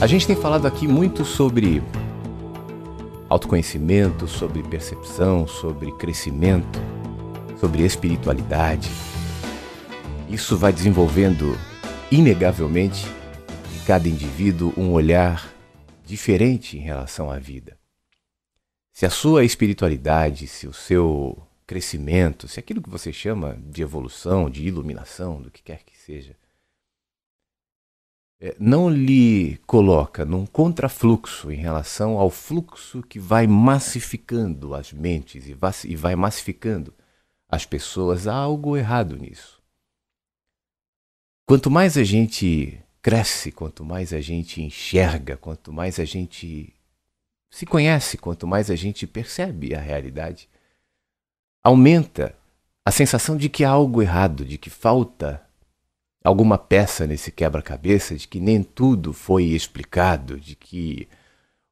A gente tem falado aqui muito sobre autoconhecimento, sobre percepção, sobre crescimento, sobre espiritualidade. Isso vai desenvolvendo, inegavelmente, em cada indivíduo um olhar diferente em relação à vida. Se a sua espiritualidade, se o seu crescimento, se aquilo que você chama de evolução, de iluminação, do que quer que seja, não lhe coloca num contrafluxo em relação ao fluxo que vai massificando as mentes e vai massificando as pessoas, há algo errado nisso. Quanto mais a gente cresce, quanto mais a gente enxerga, quanto mais a gente se conhece, quanto mais a gente percebe a realidade, aumenta a sensação de que há algo errado, de que falta alguma peça nesse quebra-cabeça, de que nem tudo foi explicado, de que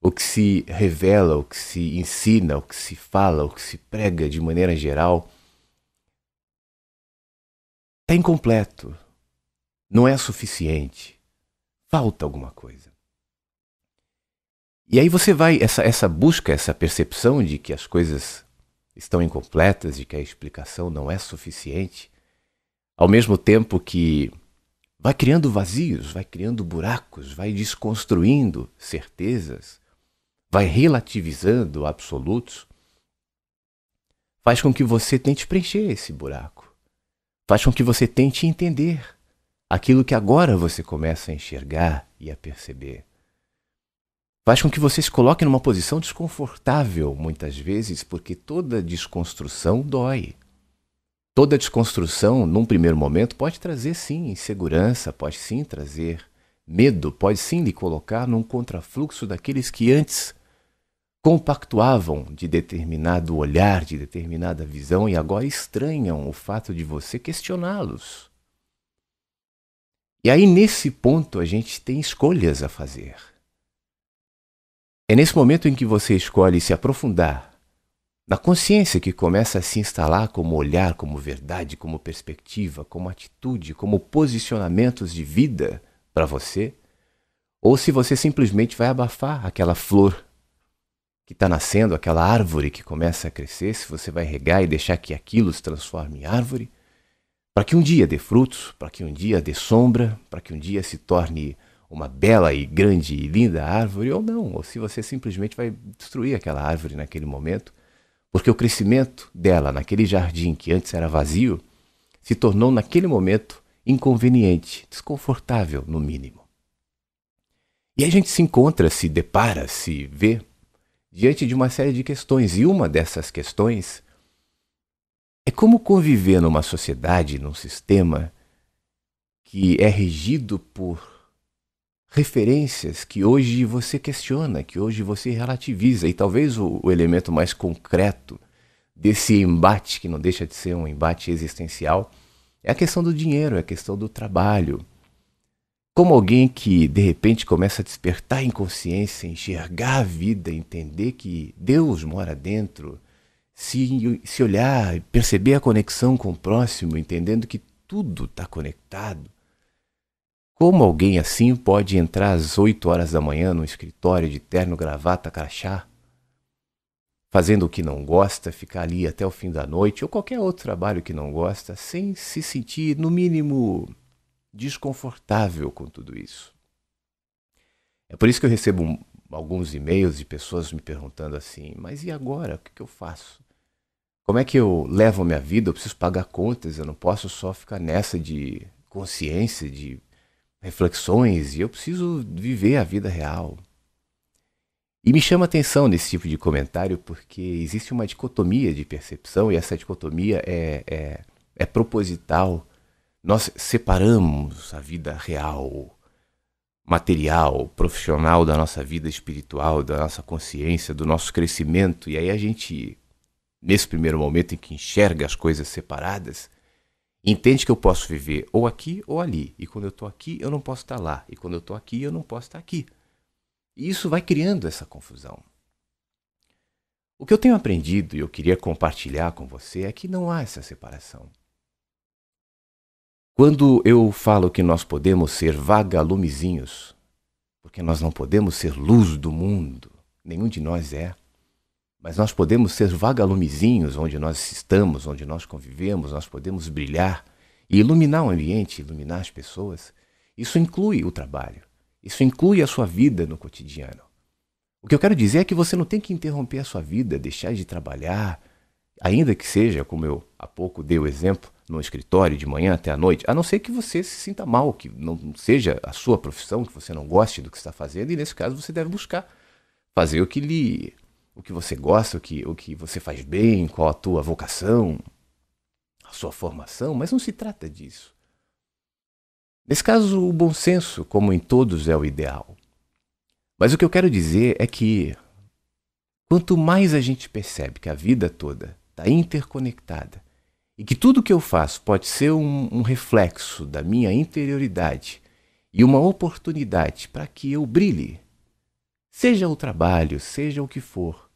o que se revela, o que se ensina, o que se fala, o que se prega de maneira geral é incompleto, não é suficiente, falta alguma coisa. E aí você vai, essa busca, essa percepção de que as coisas estão incompletas, de que a explicação não é suficiente, ao mesmo tempo que vai criando vazios, vai criando buracos, vai desconstruindo certezas, vai relativizando absolutos, faz com que você tente preencher esse buraco, faz com que você tente entender aquilo que agora você começa a enxergar e a perceber. Faz com que você se coloque numa posição desconfortável, muitas vezes, porque toda desconstrução dói. Toda desconstrução, num primeiro momento, pode trazer, sim, insegurança, pode sim trazer medo, pode sim lhe colocar num contrafluxo daqueles que antes compactuavam de determinado olhar, de determinada visão e agora estranham o fato de você questioná-los. E aí, nesse ponto, a gente tem escolhas a fazer. É nesse momento em que você escolhe se aprofundar na consciência que começa a se instalar como olhar, como verdade, como perspectiva, como atitude, como posicionamentos de vida para você, ou se você simplesmente vai abafar aquela flor que está nascendo, aquela árvore que começa a crescer, se você vai regar e deixar que aquilo se transforme em árvore, para que um dia dê frutos, para que um dia dê sombra, para que um dia se torne uma bela e grande e linda árvore, ou não, ou se você simplesmente vai destruir aquela árvore naquele momento, porque o crescimento dela naquele jardim que antes era vazio se tornou naquele momento inconveniente, desconfortável no mínimo. E a gente se encontra, se depara, se vê diante de uma série de questões, e uma dessas questões é como conviver numa sociedade, num sistema que é regido por referências que hoje você questiona, que hoje você relativiza. E talvez o elemento mais concreto desse embate, que não deixa de ser um embate existencial, é a questão do dinheiro, é a questão do trabalho. Como alguém que de repente começa a despertar em consciência, enxergar a vida, entender que Deus mora dentro, se olhar, perceber a conexão com o próximo, entendendo que tudo está conectado. Como alguém assim pode entrar às 8 horas da manhã no escritório de terno, gravata, crachá, fazendo o que não gosta, ficar ali até o fim da noite, ou qualquer outro trabalho que não gosta, sem se sentir, no mínimo, desconfortável com tudo isso? É por isso que eu recebo alguns e-mails de pessoas me perguntando assim, mas e agora? O que eu faço? Como é que eu levo a minha vida? Eu preciso pagar contas, eu não posso só ficar nessa de consciência, de reflexões, e eu preciso viver a vida real. E me chama a atenção nesse tipo de comentário porque existe uma dicotomia de percepção, e essa dicotomia é proposital. Nós separamos a vida real, material, profissional da nossa vida espiritual, da nossa consciência, do nosso crescimento, e aí a gente, nesse primeiro momento em que enxerga as coisas separadas, entende que eu posso viver ou aqui ou ali. E quando eu estou aqui, eu não posso estar lá. E quando eu estou aqui, eu não posso estar aqui. E isso vai criando essa confusão. O que eu tenho aprendido e eu queria compartilhar com você é que não há essa separação. Quando eu falo que nós podemos ser vagalumezinhos porque nós não podemos ser luz do mundo, nenhum de nós é. Mas nós podemos ser vagalumezinhos onde nós estamos, onde nós convivemos, nós podemos brilhar e iluminar o ambiente, iluminar as pessoas. Isso inclui o trabalho, isso inclui a sua vida no cotidiano. O que eu quero dizer é que você não tem que interromper a sua vida, deixar de trabalhar, ainda que seja, como eu há pouco dei o exemplo, no escritório de manhã até à noite, a não ser que você se sinta mal, que não seja a sua profissão, que você não goste do que está fazendo, e nesse caso você deve buscar fazer o que você gosta, o que você faz bem, qual a tua vocação, a sua formação, mas não se trata disso. Nesse caso, o bom senso, como em todos, é o ideal. Mas o que eu quero dizer é que quanto mais a gente percebe que a vida toda está interconectada e que tudo que eu faço pode ser um reflexo da minha interioridade e uma oportunidade para que eu brilhe, seja o trabalho, seja o que for,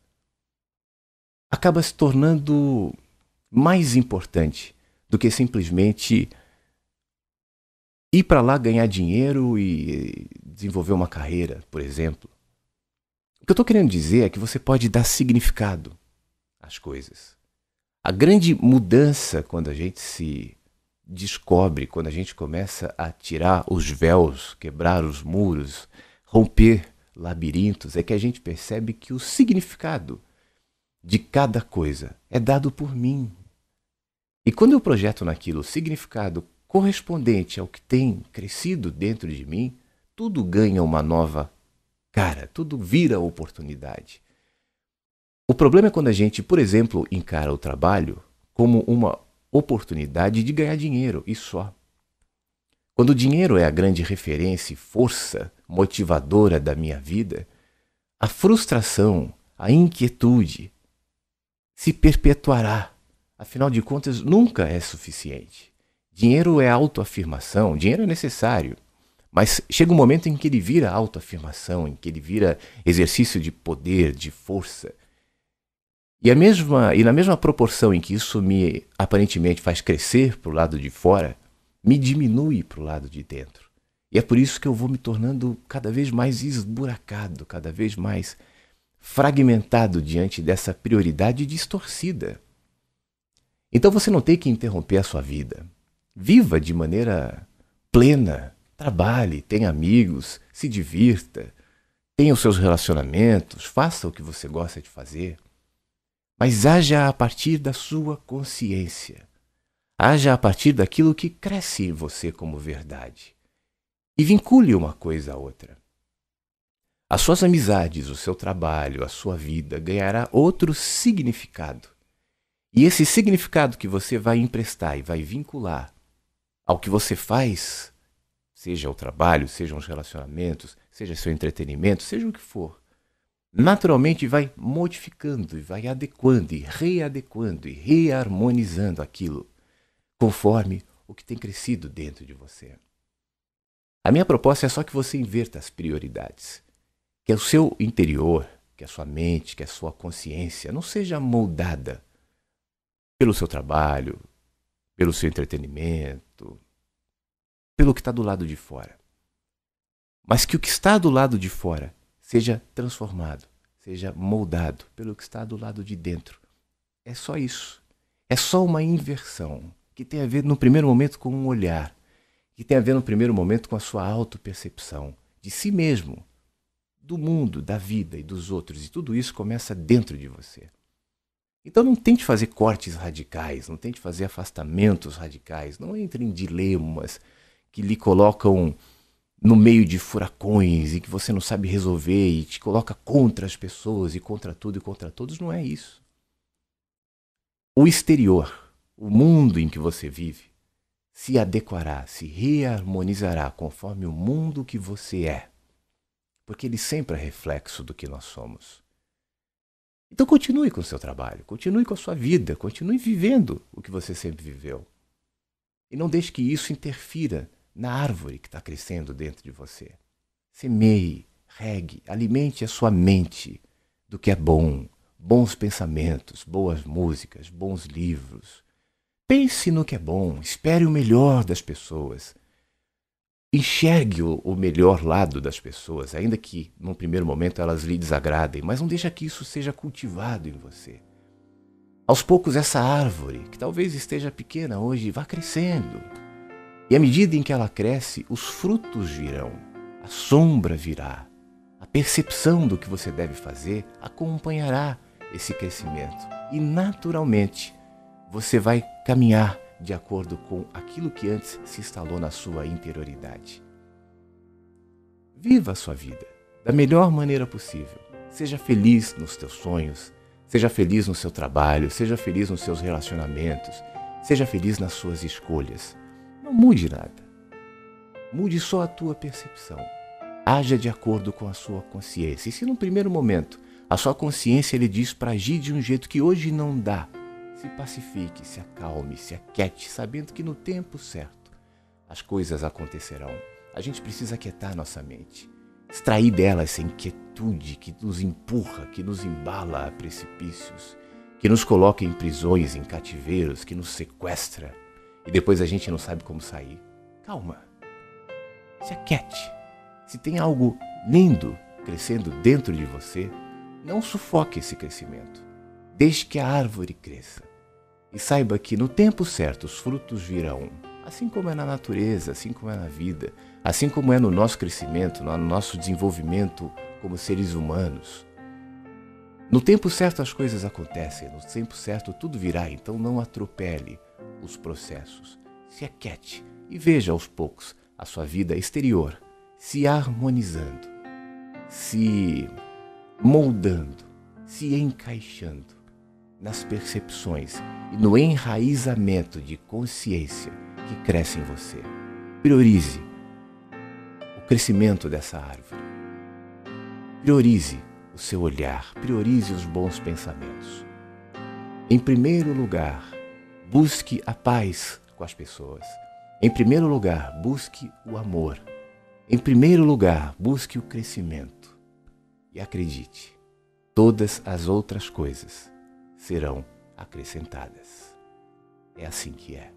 acaba se tornando mais importante do que simplesmente ir para lá ganhar dinheiro e desenvolver uma carreira, por exemplo. O que eu estou querendo dizer é que você pode dar significado às coisas. A grande mudança quando a gente se descobre, quando a gente começa a tirar os véus, quebrar os muros, romper labirintos, é que a gente percebe que o significado de cada coisa é dado por mim. E quando eu projeto naquilo o significado correspondente ao que tem crescido dentro de mim, tudo ganha uma nova cara, tudo vira oportunidade. O problema é quando a gente, por exemplo, encara o trabalho como uma oportunidade de ganhar dinheiro e só. Quando o dinheiro é a grande referência e força motivadora da minha vida, a frustração, a inquietude se perpetuará. Afinal de contas, nunca é suficiente. Dinheiro é autoafirmação, dinheiro é necessário. Mas chega um momento em que ele vira autoafirmação, em que ele vira exercício de poder, de força. E na mesma proporção em que isso me aparentemente faz crescer para o lado de fora, me diminui para o lado de dentro. E é por isso que eu vou me tornando cada vez mais esburacado, cada vez mais fragmentado diante dessa prioridade distorcida. Então você não tem que interromper a sua vida. Viva de maneira plena, trabalhe, tenha amigos, se divirta, tenha os seus relacionamentos, faça o que você gosta de fazer. Mas haja a partir da sua consciência. Haja a partir daquilo que cresce em você como verdade. E vincule uma coisa à outra. As suas amizades, o seu trabalho, a sua vida ganhará outro significado. E esse significado que você vai emprestar e vai vincular ao que você faz, seja o trabalho, sejam os relacionamentos, seja seu entretenimento, seja o que for, naturalmente vai modificando e vai adequando e reharmonizando aquilo conforme o que tem crescido dentro de você. A minha proposta é só que você inverta as prioridades, que o seu interior, que a sua mente, que a sua consciência não seja moldada pelo seu trabalho, pelo seu entretenimento, pelo que está do lado de fora. Mas que o que está do lado de fora seja transformado, seja moldado pelo que está do lado de dentro. É só isso. É só uma inversão que tem a ver no primeiro momento com um olhar, que tem a ver no primeiro momento com a sua autopercepção de si mesmo, do mundo, da vida e dos outros. E tudo isso começa dentro de você. Então não tente fazer cortes radicais, não tente fazer afastamentos radicais, não entre em dilemas que lhe colocam no meio de furacões e que você não sabe resolver e te coloca contra as pessoas e contra tudo e contra todos. Não é isso. O exterior, o mundo em que você vive, se adequará, se reharmonizará conforme o mundo que você é, porque ele sempre é reflexo do que nós somos. Então continue com o seu trabalho, continue com a sua vida, continue vivendo o que você sempre viveu. E não deixe que isso interfira na árvore que está crescendo dentro de você. Semeie, regue, alimente a sua mente do que é bom, bons pensamentos, boas músicas, bons livros. Pense no que é bom, espere o melhor das pessoas. Enxergue o melhor lado das pessoas, ainda que num primeiro momento elas lhe desagradem, mas não deixa que isso seja cultivado em você. Aos poucos essa árvore, que talvez esteja pequena hoje, vá crescendo. E à medida em que ela cresce, os frutos virão, a sombra virá, a percepção do que você deve fazer acompanhará esse crescimento. E naturalmente você vai caminhar de acordo com aquilo que antes se instalou na sua interioridade. Viva a sua vida da melhor maneira possível. Seja feliz nos teus sonhos, seja feliz no seu trabalho, seja feliz nos seus relacionamentos, seja feliz nas suas escolhas. Não mude nada. Mude só a tua percepção. Haja de acordo com a sua consciência. E se num primeiro momento a sua consciência lhe diz para agir de um jeito que hoje não dá, se pacifique, se acalme, se aquiete, sabendo que no tempo certo as coisas acontecerão. A gente precisa aquietar nossa mente, extrair dela essa inquietude que nos empurra, que nos embala a precipícios, que nos coloca em prisões, em cativeiros, que nos sequestra e depois a gente não sabe como sair. Calma, se aquiete. Se tem algo lindo crescendo dentro de você, não sufoque esse crescimento. Deixe que a árvore cresça. E saiba que no tempo certo os frutos virão, assim como é na natureza, assim como é na vida, assim como é no nosso crescimento, no nosso desenvolvimento como seres humanos. No tempo certo as coisas acontecem, no tempo certo tudo virá, então não atropele os processos. Se aquiete e veja aos poucos a sua vida exterior se harmonizando, se moldando, se encaixando nas percepções e no enraizamento de consciência que cresce em você. Priorize o crescimento dessa árvore. Priorize o seu olhar, priorize os bons pensamentos. Em primeiro lugar, busque a paz com as pessoas. Em primeiro lugar, busque o amor. Em primeiro lugar, busque o crescimento. E acredite, todas as outras coisas serão acrescentadas. É assim que é.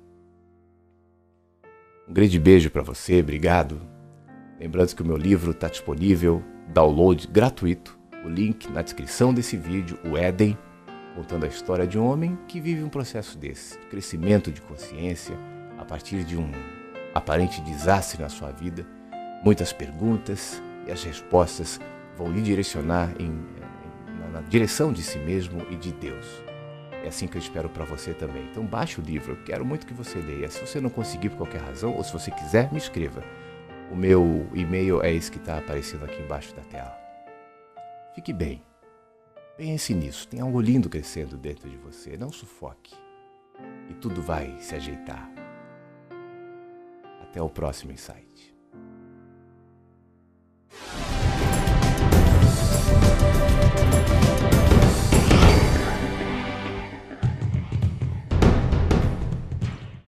Um grande beijo para você, obrigado. Lembrando que o meu livro está disponível, download gratuito, o link na descrição desse vídeo, o Éden, contando a história de um homem que vive um processo desse, de crescimento de consciência, a partir de um aparente desastre na sua vida. Muitas perguntas e as respostas vão lhe direcionar na direção de si mesmo e de Deus. É assim que eu espero para você também. Então baixe o livro, eu quero muito que você leia. Se você não conseguir por qualquer razão, ou se você quiser, me escreva. O meu e-mail é esse que está aparecendo aqui embaixo da tela. Fique bem. Pense nisso. Tem algo lindo crescendo dentro de você. Não sufoque. E tudo vai se ajeitar. Até o próximo insight.